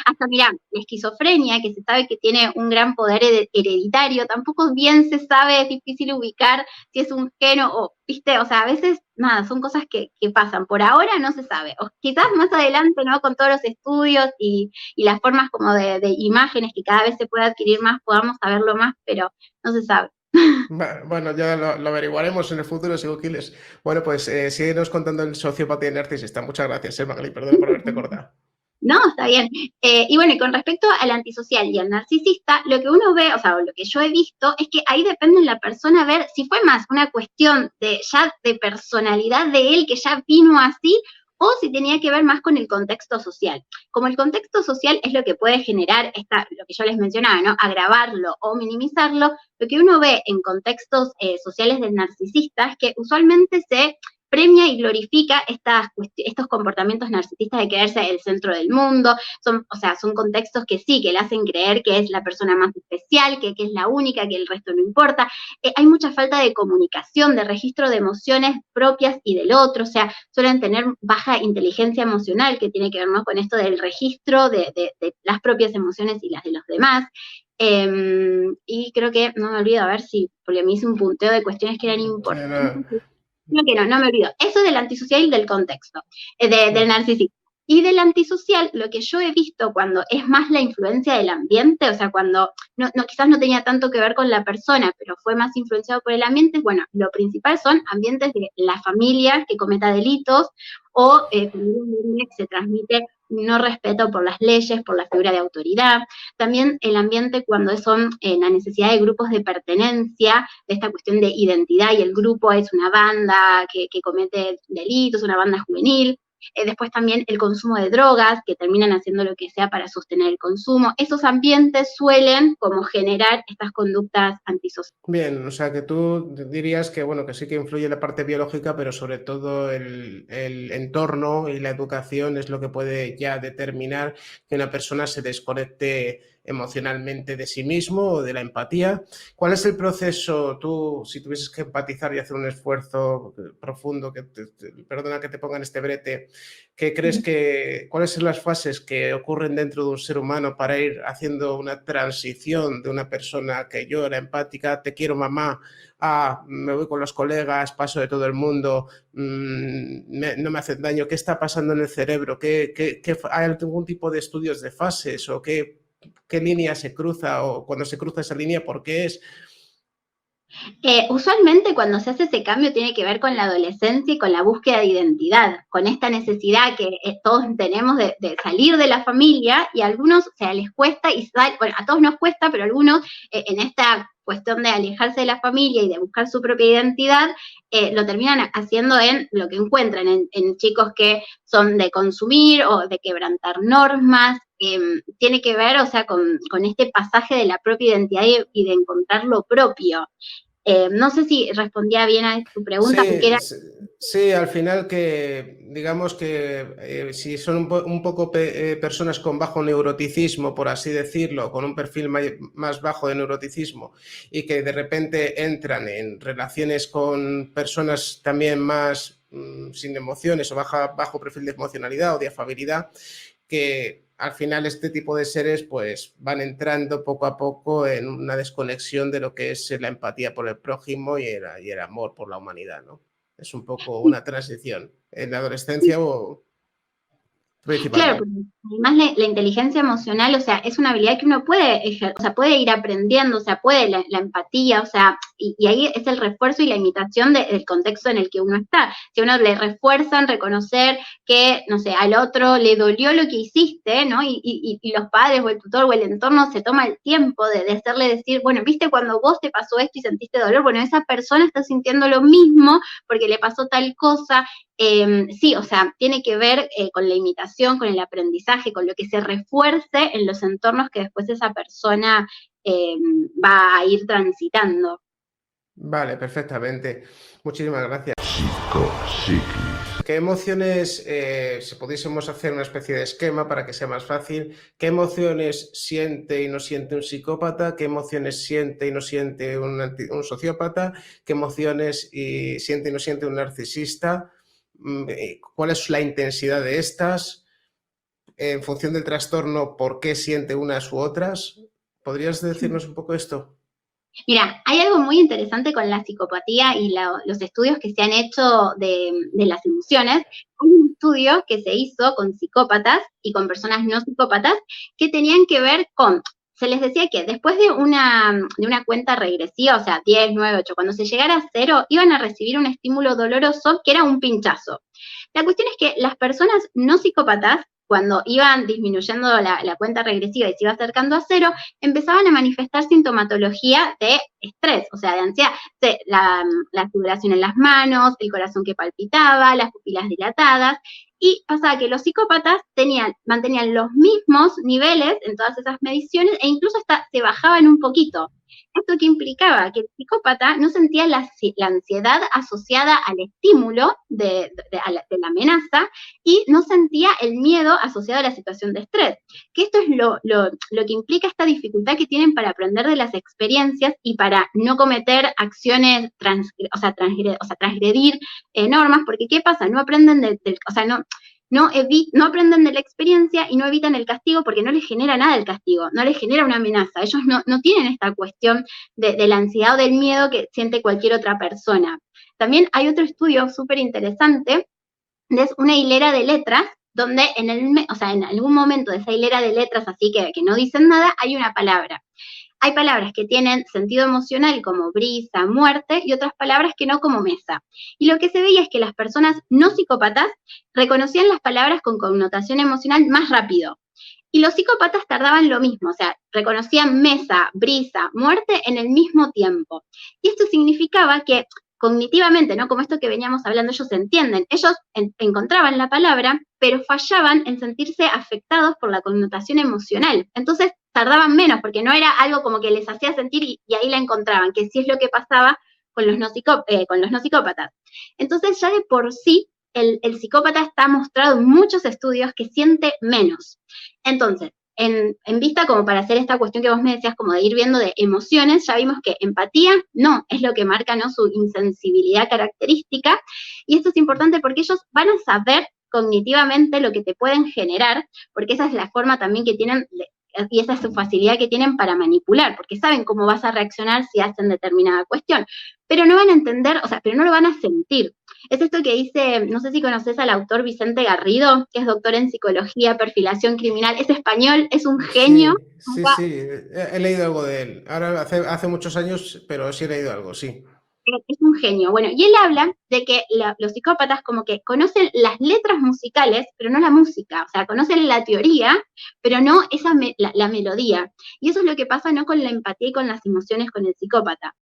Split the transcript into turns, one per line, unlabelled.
hasta mirá, la esquizofrenia, que se sabe que tiene un gran poder hereditario, tampoco bien se sabe, es difícil ubicar si es un gen o, viste, o sea, a veces, nada, son cosas que pasan. Por ahora no se sabe. O quizás más adelante, ¿no? Con todos los estudios y las formas como de imágenes que cada vez se puede adquirir más, podamos saberlo más, pero no se sabe.
Bueno, ya lo averiguaremos en el futuro, sigo Quiles. Bueno, pues síguenos contando el sociópata y el narcisista. Muchas gracias, Magali, perdón por haberte cortado.
No, está bien. Y bueno, y con respecto al antisocial y al narcisista, lo que uno ve, o sea, lo que yo he visto, es que ahí depende de la persona ver si fue más una cuestión de ya de personalidad de él, que ya vino así, o si tenía que ver más con el contexto social. Como el contexto social es lo que puede generar lo que yo les mencionaba, ¿no? Agravarlo o minimizarlo, lo que uno ve en contextos sociales del narcisista es que usualmente se premia y glorifica estos comportamientos narcisistas de creerse el centro del mundo, o sea, son contextos que sí, que le hacen creer que es la persona más especial, que es la única, que el resto no importa. Hay mucha falta de comunicación, de registro de emociones propias y del otro, o sea, suelen tener baja inteligencia emocional, que tiene que ver, ¿no?, con esto del registro de las propias emociones y las de los demás. Y creo que, no me olvido, a ver si, porque me hice un punteo de cuestiones que eran
Sí,
importantes. No, que no me olvido. Eso del antisocial y del contexto, del narcisismo. Y del antisocial, lo que yo he visto cuando es más la influencia del ambiente, o sea, cuando quizás no tenía tanto que ver con la persona, pero fue más influenciado por el ambiente, bueno, lo principal son ambientes de la familia que cometa delitos o familia que se transmite no respeto por las leyes, por la figura de autoridad. También el ambiente cuando son la necesidad de grupos de pertenencia, de esta cuestión de identidad, y el grupo es una banda que comete delitos, una banda juvenil. Después también el consumo de drogas, que terminan haciendo lo que sea para sostener el consumo. Esos ambientes suelen como generar estas conductas antisociales.
bien, o sea que tú dirías que bueno, que sí que influye la parte biológica, pero sobre todo el entorno y la educación es lo que puede ya determinar que una persona se desconecte emocionalmente de sí mismo o de la empatía. ¿Cuál es el proceso, tú, si tuvieses que empatizar y hacer un esfuerzo profundo, perdona que te ponga en este brete, ¿qué crees cuáles son las fases que ocurren dentro de un ser humano para ir haciendo una transición de una persona que yo era empática, te quiero mamá, a me voy con los colegas, paso de todo el mundo, no me hacen daño? ¿Qué está pasando en el cerebro? ¿Hay algún tipo de estudios de fases o qué línea se cruza, o cuando se cruza esa línea, por qué es?
Usualmente cuando se hace ese cambio tiene que ver con la adolescencia y con la búsqueda de identidad, con esta necesidad que todos tenemos de salir de la familia, y a algunos, o sea, les cuesta, bueno, a todos nos cuesta, pero algunos en esta cuestión de alejarse de la familia y de buscar su propia identidad, lo terminan haciendo en lo que encuentran, en chicos que son de consumir o de quebrantar normas. Tiene que ver, o sea, con este pasaje de la propia identidad y de encontrar lo propio. No sé si respondía bien a tu pregunta, porque
Sí,
era...
sí, sí, al final que digamos que si son un poco personas con bajo neuroticismo, por así decirlo, con un perfil más bajo de neuroticismo, y que de repente entran en relaciones con personas también más sin emociones o bajo perfil de emocionalidad o de afabilidad, que al final este tipo de seres pues van entrando poco a poco en una desconexión de lo que es la empatía por el prójimo y el amor por la humanidad, ¿no? Es un poco una transición en la adolescencia o
Claro,
principalmente.
porque además la inteligencia emocional, o sea, es una habilidad que uno puede, o sea, puede ir aprendiendo, o sea, puede la empatía, o sea, y ahí es el refuerzo y la imitación del contexto en el que uno está. Si a uno le refuerzan reconocer que, no sé, al otro le dolió lo que hiciste, ¿no? Y los padres o el tutor o el entorno se toma el tiempo de hacerle decir, bueno, viste cuando vos te pasó esto y sentiste dolor, bueno, esa persona está sintiendo lo mismo porque le pasó tal cosa. Sí, o sea, tiene que ver con la imitación, con el aprendizaje, con lo que se refuerce en los entornos que después esa persona eh, va a ir transitando.
Vale, perfectamente. Muchísimas gracias. ¿Qué emociones, si pudiésemos hacer una especie de esquema para que sea más fácil, qué emociones siente y no siente un psicópata, qué emociones siente y no siente un sociópata, qué emociones siente y no siente un narcisista, cuál es la intensidad de estas? en función del trastorno por qué siente unas u otras. ¿Podrías decirnos un poco esto?
Mira, hay algo muy interesante con la psicopatía y los estudios que se han hecho de las emociones. Hay un estudio que se hizo con psicópatas y con personas no psicópatas que tenían que ver con, se les decía que después de una cuenta regresiva, o sea, 10, 9, 8, cuando se llegara a cero, iban a recibir un estímulo doloroso que era un pinchazo. La cuestión es que las personas no psicópatas, cuando iban disminuyendo la cuenta regresiva y se iba acercando a cero, empezaban a manifestar sintomatología de estrés, o sea, de ansiedad, la sudoración en las manos, el corazón que palpitaba, las pupilas dilatadas, y pasaba que los psicópatas mantenían los mismos niveles en todas esas mediciones e incluso hasta se bajaban un poquito. Esto que implicaba que el psicópata no sentía la ansiedad asociada al estímulo de la amenaza y no sentía el miedo asociado a la situación de estrés. Que esto es lo que implica esta dificultad que tienen para aprender de las experiencias y para no cometer acciones, transgredir normas, porque ¿qué pasa? No aprenden o sea, no aprenden de la experiencia y no evitan el castigo porque no les genera nada el castigo, no les genera una amenaza. Ellos no tienen esta cuestión de la ansiedad o del miedo que siente cualquier otra persona. También hay otro estudio súper interesante, es una hilera de letras donde en algún momento de esa hilera de letras así que no dicen nada, hay una palabra. Hay palabras que tienen sentido emocional como brisa, muerte, y otras palabras que no como mesa. Y lo que se veía es que las personas no psicópatas reconocían las palabras con connotación emocional más rápido. Y los psicópatas tardaban lo mismo, o sea, reconocían mesa, brisa, muerte en el mismo tiempo. Y esto significaba que cognitivamente, ¿no? Como esto que veníamos hablando, ellos entienden, ellos encontraban la palabra, pero fallaban en sentirse afectados por la connotación emocional. Entonces tardaban menos, porque no era algo como que les hacía sentir y ahí la encontraban, que sí es lo que pasaba con los no psicópatas. Entonces ya de por sí el psicópata está mostrado en muchos estudios que siente menos. Entonces, en vista como para hacer esta cuestión que vos me decías, como de ir viendo de emociones, ya vimos que empatía no es lo que marca, ¿no?, su insensibilidad característica, y esto es importante porque ellos van a saber cognitivamente lo que te pueden generar, porque esa es la forma también que tienen, y esa es su facilidad que tienen para manipular, porque saben cómo vas a reaccionar si hacen determinada cuestión, pero no van a entender, o sea, pero no lo van a sentir. Es esto que dice, no sé si conoces al autor Vicente Garrido, que es doctor en psicología, perfilación criminal, es español, es un genio.
Sí, sí, sí, he leído algo de él. Ahora hace muchos años, pero sí he leído algo, sí.
Es un genio. Bueno, y él habla de que los psicópatas como que conocen las letras musicales, pero no la música. O sea, conocen la teoría, pero no la melodía. Y eso es lo que pasa no con la empatía y con las emociones con el psicópata.